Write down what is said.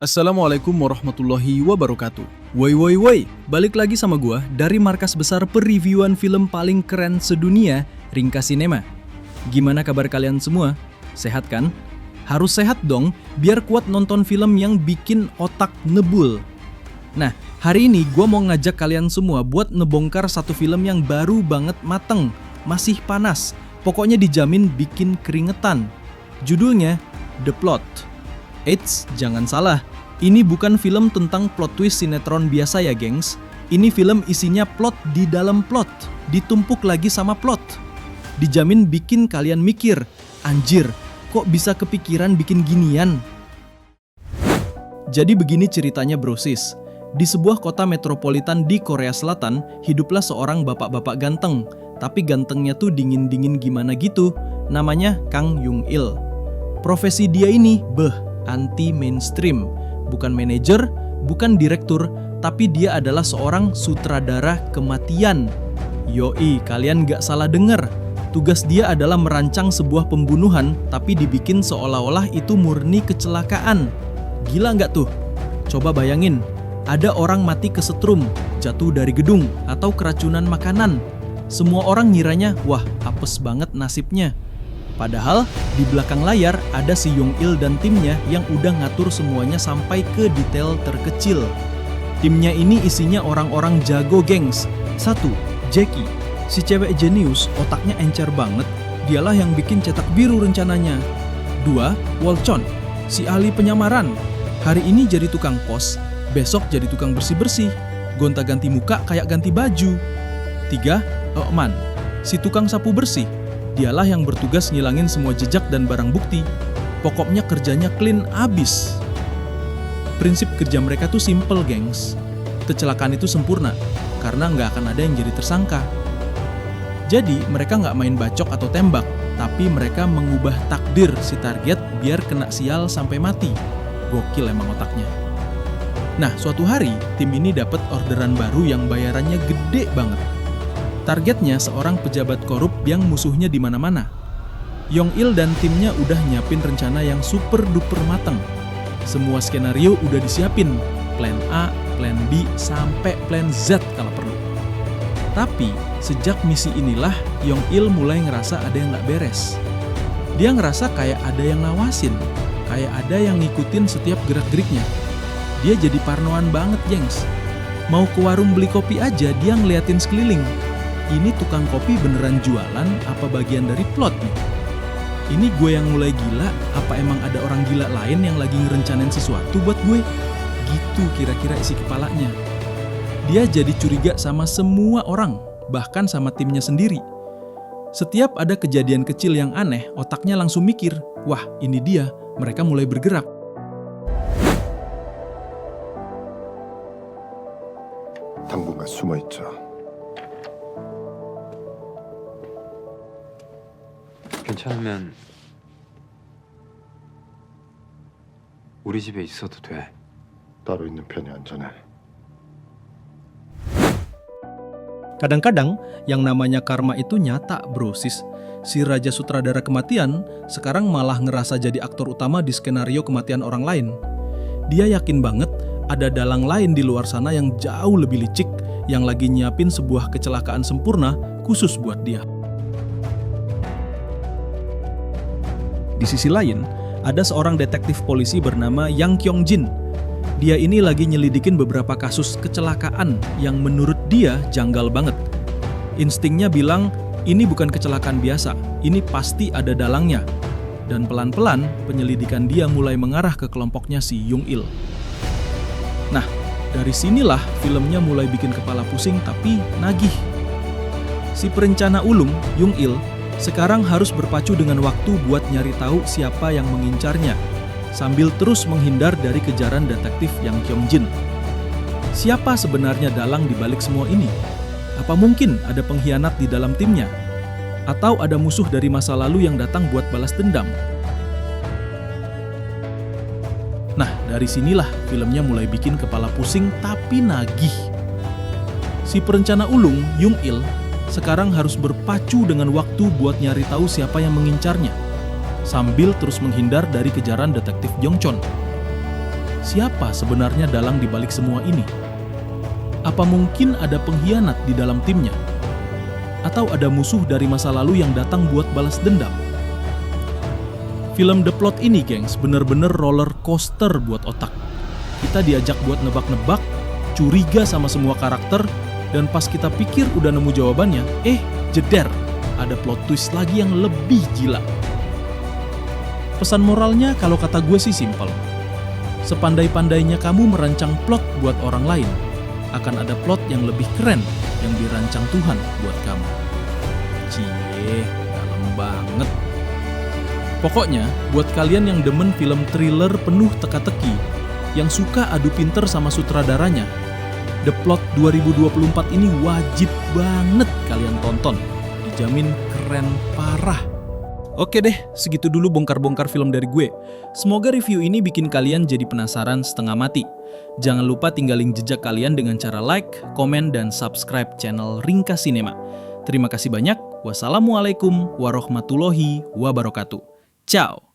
Assalamualaikum warahmatullahi wabarakatuh. Woi woi woi, balik lagi sama gua dari markas besar pereviewan film paling keren sedunia, Ringkas Cinema. Gimana kabar kalian semua? Sehat kan? Harus sehat dong, biar kuat nonton film yang bikin otak nebul. Nah, hari ini gua mau ngajak kalian semua buat ngebongkar satu film yang baru banget mateng, masih panas, pokoknya dijamin bikin keringetan. Judulnya The Plot. Eits, jangan salah, ini bukan film tentang plot twist sinetron biasa ya gengs. Ini film isinya plot di dalam plot, ditumpuk lagi sama plot. Dijamin bikin kalian mikir, anjir, kok bisa kepikiran bikin ginian? Jadi begini ceritanya brosis. Di sebuah kota metropolitan di Korea Selatan, hiduplah seorang bapak-bapak ganteng. Tapi gantengnya tuh dingin-dingin gimana gitu, namanya Kang Yung-il. Profesi dia ini, anti-mainstream. Bukan manajer, bukan direktur, tapi dia adalah seorang sutradara kematian. Yoi, kalian gak salah denger. Tugas dia adalah merancang sebuah pembunuhan, tapi dibikin seolah-olah itu murni kecelakaan. Gila gak tuh? Coba bayangin, ada orang mati kesetrum, jatuh dari gedung, atau keracunan makanan. Semua orang ngiranya, wah apes banget nasibnya. Padahal di belakang layar ada si Yung-il dan timnya yang udah ngatur semuanya sampai ke detail terkecil. Timnya ini isinya orang-orang jago gengs. 1. Jackie, si cewek jenius, otaknya encer banget. Dialah yang bikin cetak biru rencananya. 2. Wol-chon, si ahli penyamaran. Hari ini jadi tukang pos, besok jadi tukang bersih-bersih. Gonta-ganti muka kayak ganti baju. 3. Eman, si tukang sapu bersih. Dialah yang bertugas ngilangin semua jejak dan barang bukti. Pokoknya kerjanya clean abis. Prinsip kerja mereka tuh simple, gengs. Kecelakaan itu sempurna, karena nggak akan ada yang jadi tersangka. Jadi, mereka nggak main bacok atau tembak, tapi mereka mengubah takdir si target biar kena sial sampai mati. Gokil emang otaknya. Nah, suatu hari, tim ini dapat orderan baru yang bayarannya gede banget. Targetnya seorang pejabat korup yang musuhnya di mana-mana. Yung-il dan timnya udah nyiapin rencana yang super duper mateng. Semua skenario udah disiapin, plan A, plan B, sampai plan Z kalau perlu. Tapi sejak misi inilah Yung-il mulai ngerasa ada yang gak beres. Dia ngerasa kayak ada yang ngawasin, kayak ada yang ngikutin setiap gerak-geriknya. Dia jadi parnoan banget, gengs. Mau ke warung beli kopi aja dia ngeliatin sekeliling. Ini tukang kopi beneran jualan apa bagian dari plot nih? Ini gue yang mulai gila, apa emang ada orang gila lain yang lagi ngerencanain sesuatu buat gue? Gitu kira-kira isi kepalanya. Dia jadi curiga sama semua orang, bahkan sama timnya sendiri. Setiap ada kejadian kecil yang aneh, otaknya langsung mikir, wah ini dia, mereka mulai bergerak. 당분간 숨어있자. 괜찮으면 우리 집에 있어도 돼. 따로 있는 편이 안전해. Kadang-kadang yang namanya karma itu nyata, brosis. Si raja sutradara kematian sekarang malah ngerasa jadi aktor utama di skenario kematian orang lain. Dia yakin banget ada dalang lain di luar sana yang jauh lebih licik, yang lagi nyiapin sebuah kecelakaan sempurna khusus buat dia. Di sisi lain, ada seorang detektif polisi bernama Yang Kyung-jin. Dia ini lagi nyelidikin beberapa kasus kecelakaan yang menurut dia janggal banget. Instingnya bilang, ini bukan kecelakaan biasa, ini pasti ada dalangnya. Dan pelan-pelan, penyelidikan dia mulai mengarah ke kelompoknya si Yung-il. Nah, dari sinilah filmnya mulai bikin kepala pusing tapi nagih. Si perencana ulung, Yung-il, sekarang harus berpacu dengan waktu buat nyari tahu siapa yang mengincarnya, sambil terus menghindar dari kejaran detektif Yang Kyung-jin. Siapa sebenarnya dalang di balik semua ini? Apa mungkin ada pengkhianat di dalam timnya? Atau ada musuh dari masa lalu yang datang buat balas dendam? Nah, dari sinilah filmnya mulai bikin kepala pusing tapi nagih. Si perencana ulung, Yung-il, sekarang harus berpacu dengan waktu buat nyari tahu siapa yang mengincarnya, sambil terus menghindar dari kejaran detektif Jong-chon. siapa sebenarnya dalang di balik semua ini? Apa mungkin ada pengkhianat di dalam timnya? Atau ada musuh dari masa lalu yang datang buat balas dendam? Film The Plot ini, gengs, bener-bener roller coaster buat otak. Kita diajak buat nebak-nebak, curiga sama semua karakter, dan pas kita pikir udah nemu jawabannya, jeder, ada plot twist lagi yang lebih gila. Pesan moralnya kalau kata gue sih simpel. Sepandai-pandainya kamu merancang plot buat orang lain, akan ada plot yang lebih keren yang dirancang Tuhan buat kamu. Cie, dalam banget. Pokoknya, buat kalian yang demen film thriller penuh teka-teki, yang suka adu pinter sama sutradaranya, The Plot 2024 ini wajib banget kalian tonton. Dijamin keren parah. Oke deh, segitu dulu bongkar-bongkar film dari gue. Semoga review ini bikin kalian jadi penasaran setengah mati. Jangan lupa tinggalin jejak kalian dengan cara like, komen, dan subscribe channel Ringkas Cinema. Terima kasih banyak. Wassalamualaikum warahmatullahi wabarakatuh. Ciao!